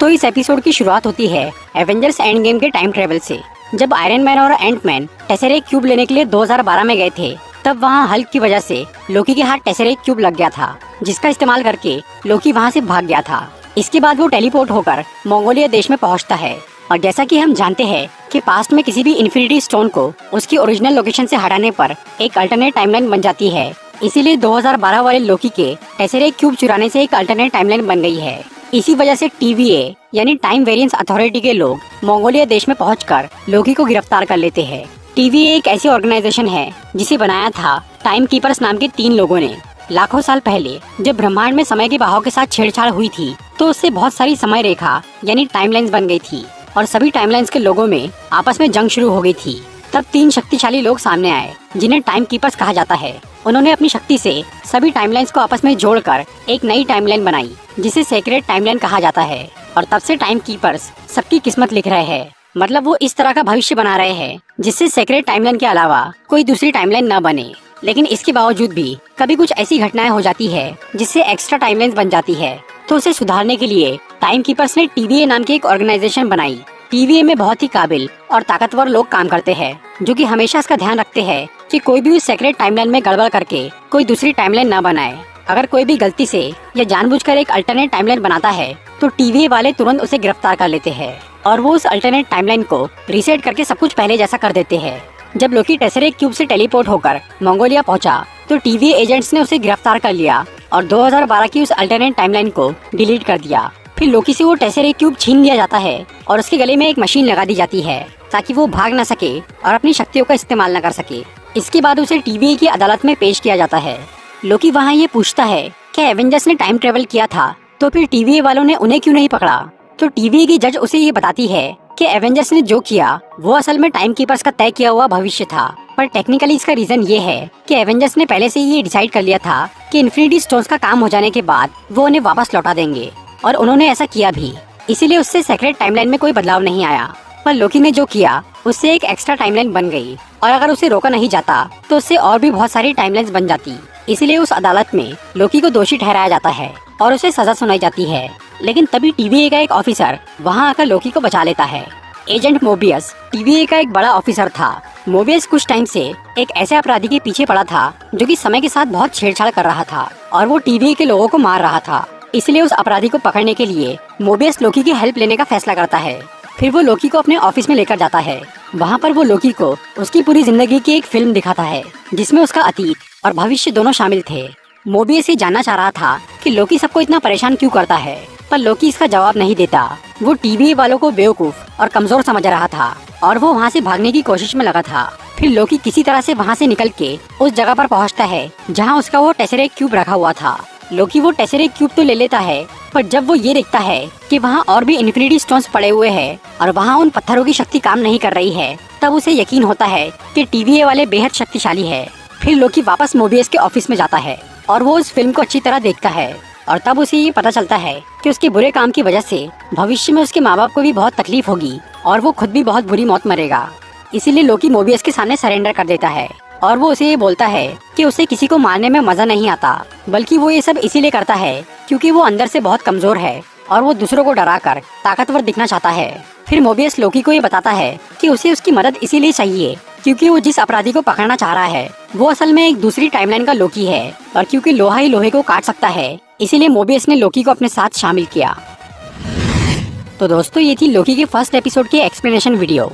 तो इस एपिसोड की शुरुआत होती है एवेंजर्स एंड गेम के टाइम ट्रेवल से। जब आयरन मैन और एंटमैन टेसेरेक्ट क्यूब लेने के लिए 2012 में गए थे, तब वहाँ हल्क की वजह से लोकी के हाथ टेसेरेक्ट क्यूब लग गया था, जिसका इस्तेमाल करके लोकी वहाँ से भाग गया था। इसके बाद वो टेलीपोर्ट होकर मंगोलिया देश में पहुँचता है। और जैसा कि हम जानते हैं कि पास्ट में किसी भी इन्फिनिटी स्टोन को उसकी ओरिजिनल लोकेशन से हटाने पर एक अल्टरनेट टाइमलाइन बन जाती है। इसीलिए 2012 वाले लोकी के टेसेरेक्ट क्यूब चुराने से एक अल्टरनेट टाइमलाइन बन गई है। इसी वजह से TVA यानी टाइम वेरिएंस अथॉरिटी के लोग मंगोलिया देश में पहुंचकर लोकी को गिरफ्तार कर लेते हैं। TVA एक ऐसी ऑर्गेनाइजेशन है जिसे बनाया था टाइम कीपर्स नाम के 3 लोगों ने। लाखों साल पहले जब ब्रह्मांड में समय के बहाव के साथ छेड़छाड़ हुई थी, तो उससे बहुत सारी समय रेखा यानी टाइमलाइंस बन गई थी और सभी टाइमलाइंस के लोगों में आपस में जंग शुरू हो गई थी। तब 3 शक्तिशाली लोग सामने आए जिन्हें टाइम कीपर्स कहा जाता है। उन्होंने अपनी शक्ति से सभी टाइमलाइंस को आपस में जोड़कर एक नई टाइमलाइन बनाई जिसे सेक्रेट टाइमलाइन कहा जाता है। और तब से टाइम कीपर्स सबकी किस्मत लिख रहे हैं। मतलब वो इस तरह का भविष्य बना रहे हैं जिससे सेक्रेट टाइमलाइन के अलावा कोई दूसरी टाइमलाइन न बने। लेकिन इसके बावजूद भी कभी कुछ ऐसी घटनाएं हो जाती है जिससे एक्स्ट्रा टाइमलाइन बन जाती है। तो उसे सुधारने के लिए टाइम कीपर्स ने TVA नाम की एक ऑर्गेनाइजेशन बनाई। TVA में बहुत ही काबिल और ताकतवर लोग काम करते हैं जो कि हमेशा इसका ध्यान रखते हैं कि कोई भी उस सेक्रेट टाइमलाइन में गड़बड़ करके कोई दूसरी टाइमलाइन न बनाए। अगर कोई भी गलती से या जानबूझकर एक अल्टरनेट टाइमलाइन बनाता है तो TVA वाले तुरंत उसे गिरफ्तार कर लेते हैं और वो उस अल्टरनेट टाइमलाइन को रीसेट करके सब कुछ पहले जैसा कर देते हैं। जब लोकी टेसेरेक्ट क्यूब से टेलीपोर्ट होकर मंगोलिया पहुंचा तो TVA एजेंट्स ने उसे गिरफ्तार कर लिया और 2012 की उस अल्टरनेट टाइमलाइन को डिलीट कर दिया। फिर लोकी से वो टेसेरेक्ट क्यूब छीन लिया जाता है और उसके गले में एक मशीन लगा दी जाती है ताकि वो भाग न सके और अपनी शक्तियों का इस्तेमाल न कर सके। इसके बाद उसे TVA की अदालत में पेश किया जाता है। लोकी वहाँ ये पूछता है कि एवेंजर्स ने टाइम ट्रेवल किया था तो फिर TVA वालों ने उन्हें क्यों नहीं पकड़ा। तो TVA की जज उसे ये बताती है कि एवेंजर्स ने जो किया वो असल में टाइम कीपर्स का तय किया हुआ भविष्य था, पर टेक्निकली इसका रीजन ये है कि एवेंजर्स ने पहले से ये डिसाइड कर लिया था कि इन्फिनिटी स्टोन्स का काम हो जाने के बाद वो उन्हें वापस लौटा देंगे और उन्होंने ऐसा किया भी। इसीलिए उससे सेक्रेट टाइमलाइन में कोई बदलाव नहीं आया। पर लोकी ने जो किया उससे एक एक्स्ट्रा टाइमलाइन बन गई और अगर उसे रोका नहीं जाता तो उससे और भी बहुत सारी टाइमलाइंस बन जाती। इसीलिए उस अदालत में लोकी को दोषी ठहराया जाता है और उसे सजा सुनाई जाती है। लेकिन तभी TVA का एक ऑफिसर वहां आकर लोकी को बचा लेता है। एजेंट मोबियस TVA का एक बड़ा ऑफिसर था। मोबियस कुछ टाइम से एक ऐसे अपराधी के पीछे पड़ा था जो कि समय के साथ बहुत छेड़छाड़ कर रहा था और वो TVA के लोगों को मार रहा था। इसलिए उस अपराधी को पकड़ने के लिए मोबियस लोकी की हेल्प लेने का फैसला करता है। फिर वो लोकी को अपने ऑफिस में लेकर जाता है। वहाँ पर वो लोकी को उसकी पूरी जिंदगी की एक फिल्म दिखाता है जिसमें उसका अतीत और भविष्य दोनों शामिल थे। मोबियस ये जानना चाह रहा था कि लोकी सबको इतना परेशान क्यों करता है, पर लोकी इसका जवाब नहीं देता। वो TVA वालों को बेवकूफ और कमजोर समझ रहा था और वो वहाँ से भागने की कोशिश में लगा था। फिर लोकी किसी तरह से वहाँ से निकल के उस जगह पर पहुँचता है जहाँ उसका वो टेसेरेक्ट क्यूब रखा हुआ था। लोकी वो टेसेरेक्ट क्यूब तो ले लेता है, पर जब वो ये देखता है कि वहाँ और भी इन्फिनिटी स्टोन्स पड़े हुए हैं और वहाँ उन पत्थरों की शक्ति काम नहीं कर रही है, तब उसे यकीन होता है कि TVA वाले बेहद शक्तिशाली है। फिर लोकी वापस मोबियस के ऑफिस में जाता है और वो उस फिल्म को अच्छी तरह देखता है और तब उसे ये पता चलता है कि उसके बुरे काम की वजह से भविष्य में उसके माँ बाप को भी बहुत तकलीफ होगी और वो खुद भी बहुत बुरी मौत मरेगा। इसीलिए लोकी मोबियस के सामने सरेंडर कर देता है और वो उसे ये बोलता है कि उसे किसी को मारने में मजा नहीं आता, बल्कि वो ये सब इसीलिए करता है क्योंकि वो अंदर से बहुत कमजोर है और वो दूसरों को डराकर ताकतवर दिखना चाहता है। फिर मोबियस लोकी को ये बताता है कि उसे उसकी मदद इसीलिए चाहिए क्योंकि वो जिस अपराधी को पकड़ना चाह रहा है वो असल में एक दूसरी टाइमलाइन का लोकी है और क्योंकि लोहा ही लोहे को काट सकता है, इसीलिए मोबियस ने लोकी को अपने साथ शामिल किया। तो दोस्तों, ये थी लोकी के फर्स्ट एपिसोड की एक्सप्लेनेशन वीडियो।